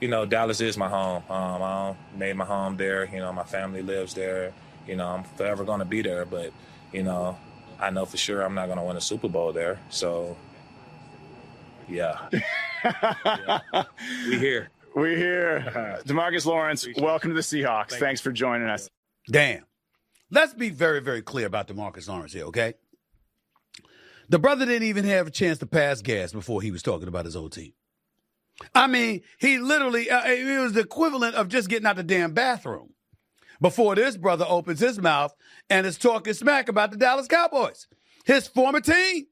Dallas is my home. I made my home there. My family lives there. I'm forever going to be there. But, I know for sure I'm not going to win a Super Bowl there. So, yeah. We here. We're here. DeMarcus Lawrence, welcome to the Seahawks. Thanks for joining us. Damn. Let's be very, very clear about DeMarcus Lawrence here, okay? The brother didn't even have a chance to pass gas before he was talking about his old team. I mean, he literally, it was the equivalent of just getting out the damn bathroom before this brother opens his mouth and is talking smack about the Dallas Cowboys, his former team.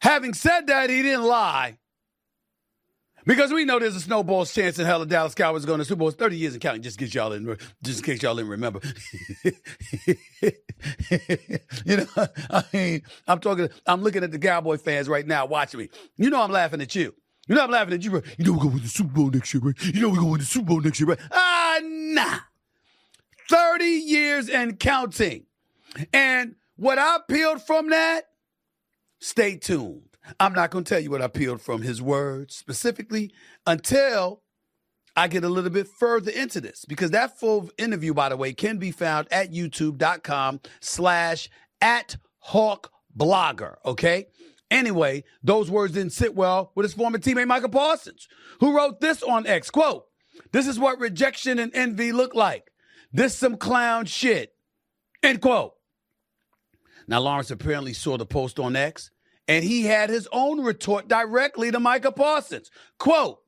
Having said that, he didn't lie. Because we know there's a snowball's chance in hell the Dallas Cowboys going to Super Bowl. It's 30 years and counting, just in case y'all didn't remember. I'm looking at the Cowboy fans right now watching me. I'm laughing at you. I'm laughing at you, right? We're going to win the Super Bowl next year, right? We're going to win the Super Bowl next year, right? Nah. 30 years and counting. And what I peeled from that, stay tuned. I'm not going to tell you what I peeled from his words specifically until I get a little bit further into this. Because that full interview, by the way, can be found at youtube.com/@HawkBlogger, okay? Anyway, those words didn't sit well with his former teammate Micah Parsons, who wrote this on X, quote, "This is what rejection and envy look like. This some clown shit," end quote. Now, Lawrence apparently saw the post on X, and he had his own retort directly to Micah Parsons. Quote,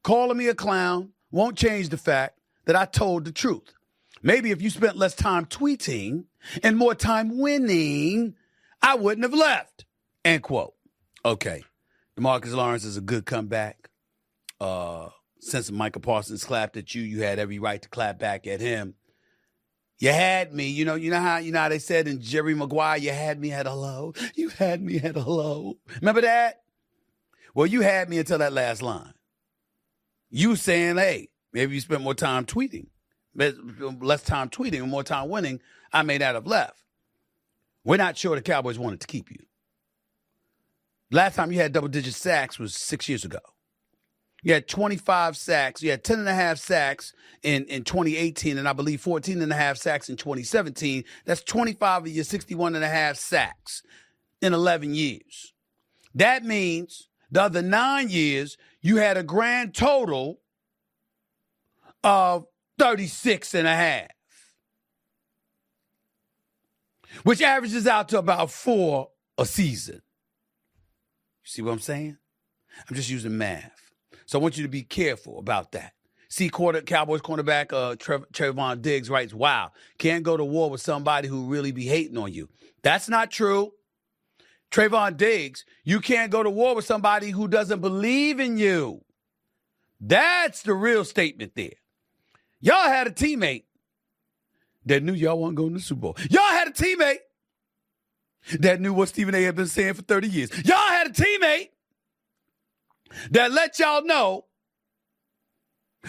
"Calling me a clown won't change the fact that I told the truth. Maybe if you spent less time tweeting and more time winning, I wouldn't have left," end quote. Okay, DeMarcus Lawrence is a good comeback. Since Micah Parsons clapped at you, you had every right to clap back at him. You had me, you know how they said in Jerry Maguire, you had me at hello. You had me at hello. Remember that? Well, you had me until that last line. You saying, hey, maybe you spent more time tweeting, less time tweeting and more time winning. I may not have left. We're not sure the Cowboys wanted to keep you. Last time you had double-digit sacks was 6 years ago. You had 25 sacks. You had 10.5 sacks in 2018, and I believe 14.5 sacks in 2017. That's 25 of your 61.5 sacks in 11 years. That means the other 9 years, you had a grand total of 36.5, which averages out to about 4 a season. You see what I'm saying? I'm just using math. So I want you to be careful about that. See, Cowboys cornerback Trayvon Diggs writes, "Wow, can't go to war with somebody who really be hating on you." That's not true. Trayvon Diggs, you can't go to war with somebody who doesn't believe in you. That's the real statement there. Y'all had a teammate that knew y'all weren't going to the Super Bowl. Y'all had a teammate that knew what Stephen A. had been saying for 30 years. Y'all had a teammate that let y'all know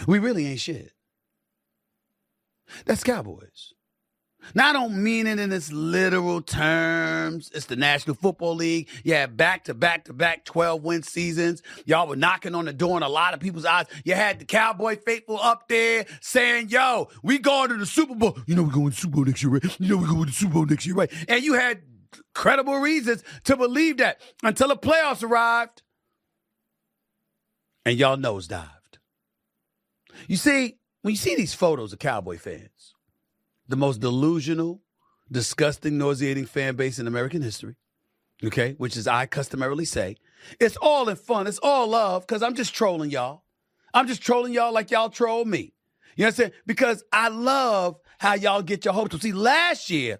we really ain't shit. That's Cowboys. Now, I don't mean it in its literal terms. It's the National Football League. You had back-to-back 12-win seasons. Y'all were knocking on the door in a lot of people's eyes. You had the Cowboy faithful up there saying, yo, we going to the Super Bowl. We're going to the Super Bowl next year, right? We're going to the Super Bowl next year, right? And you had credible reasons to believe that until the playoffs arrived. And y'all nosedived. You see, when you see these photos of Cowboy fans, the most delusional, disgusting, nauseating fan base in American history, okay, which is I customarily say, it's all in fun. It's all love because I'm just trolling y'all. I'm just trolling y'all like y'all troll me. You know what I'm saying? Because I love how y'all get your hopes up. See, last year,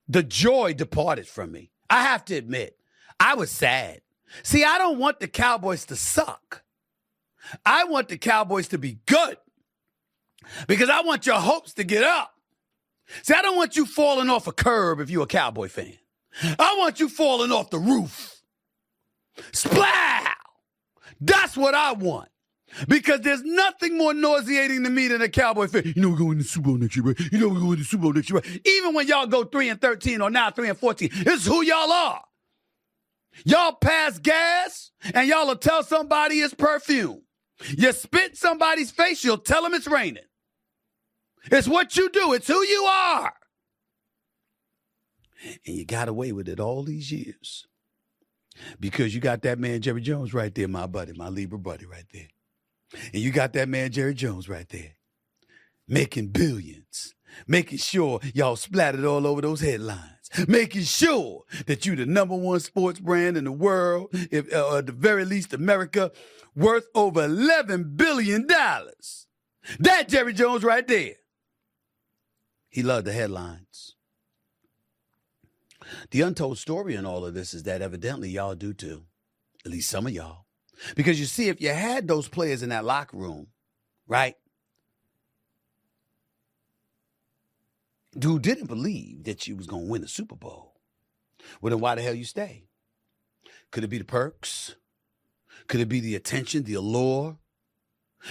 the joy departed from me. I have to admit, I was sad. See, I don't want the Cowboys to suck. I want the Cowboys to be good because I want your hopes to get up. See, I don't want you falling off a curb if you're a Cowboy fan. I want you falling off the roof. Splow! That's what I want. Because there's nothing more nauseating to me than a Cowboy fan. We're going to the Super Bowl next year, right? We're going to the Super Bowl next year, right? Even when y'all go 3-13 or now 3-14, this is who y'all are. Y'all pass gas and y'all will tell somebody it's perfume. You spit in somebody's face, you'll tell them it's raining. It's what you do. It's who you are. And you got away with it all these years because you got that man Jerry Jones right there, my buddy, my Libra buddy right there. And you got that man Jerry Jones right there making billions, making sure y'all splattered all over those headlines. Making sure that you the number one sports brand in the world, if at the very least America, worth over $11 billion. That Jerry Jones right there. He loved the headlines. The untold story in all of this is that evidently y'all do too. At least some of y'all. Because you see, if you had those players in that locker room, right, who didn't believe that you was going to win the Super Bowl, well, then why the hell you stay? Could it be the perks? Could it be the attention, the allure?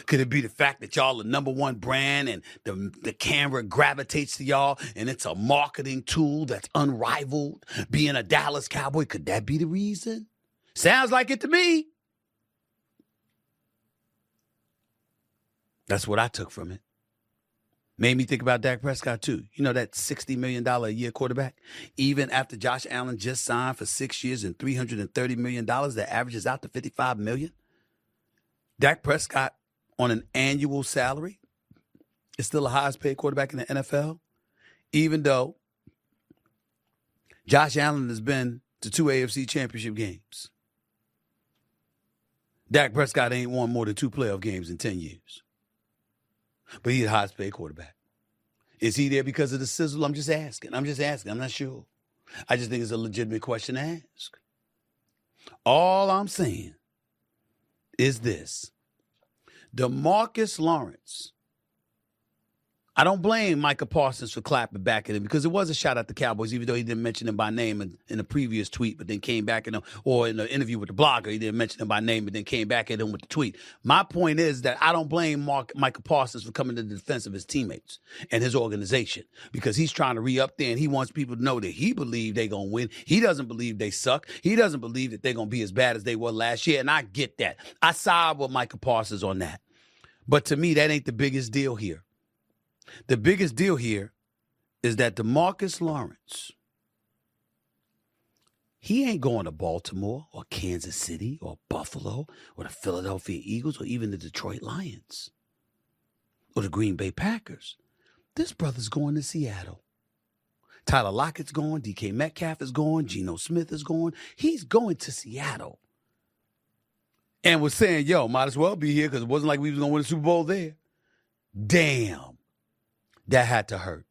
Could it be the fact that y'all the number one brand and the camera gravitates to y'all and it's a marketing tool that's unrivaled? Being a Dallas Cowboy, could that be the reason? Sounds like it to me. That's what I took from it. Made me think about Dak Prescott, too. You know, that $60 million a year quarterback? Even after Josh Allen just signed for 6 years and $330 million, that averages out to $55 million. Dak Prescott, on an annual salary, is still the highest paid quarterback in the NFL, even though Josh Allen has been to 2 AFC championship games. Dak Prescott ain't won more than 2 playoff games in 10 years. But he's the highest paid quarterback. Is he there because of the sizzle? I'm just asking. I'm not sure. I just think it's a legitimate question to ask. All I'm saying is this. DeMarcus Lawrence. I don't blame Micah Parsons for clapping back at him because it was a shot at the Cowboys, even though he didn't mention them by name in the previous tweet, but then came back at him, or in the interview with the blogger, he didn't mention them by name, but then came back at him with the tweet. My point is that I don't blame Micah Parsons for coming to the defense of his teammates and his organization because he's trying to re-up there and he wants people to know that he believes they're going to win. He doesn't believe they suck. He doesn't believe that they're going to be as bad as they were last year, and I get that. I side with Micah Parsons on that. But to me, that ain't the biggest deal here. The biggest deal here is that DeMarcus Lawrence, he ain't going to Baltimore or Kansas City or Buffalo or the Philadelphia Eagles or even the Detroit Lions or the Green Bay Packers. This brother's going to Seattle. Tyler Lockett's going. DK Metcalf is going. Geno Smith is going. He's going to Seattle. And was saying, yo, might as well be here because it wasn't like we was going to win the Super Bowl there. Damn. That had to hurt.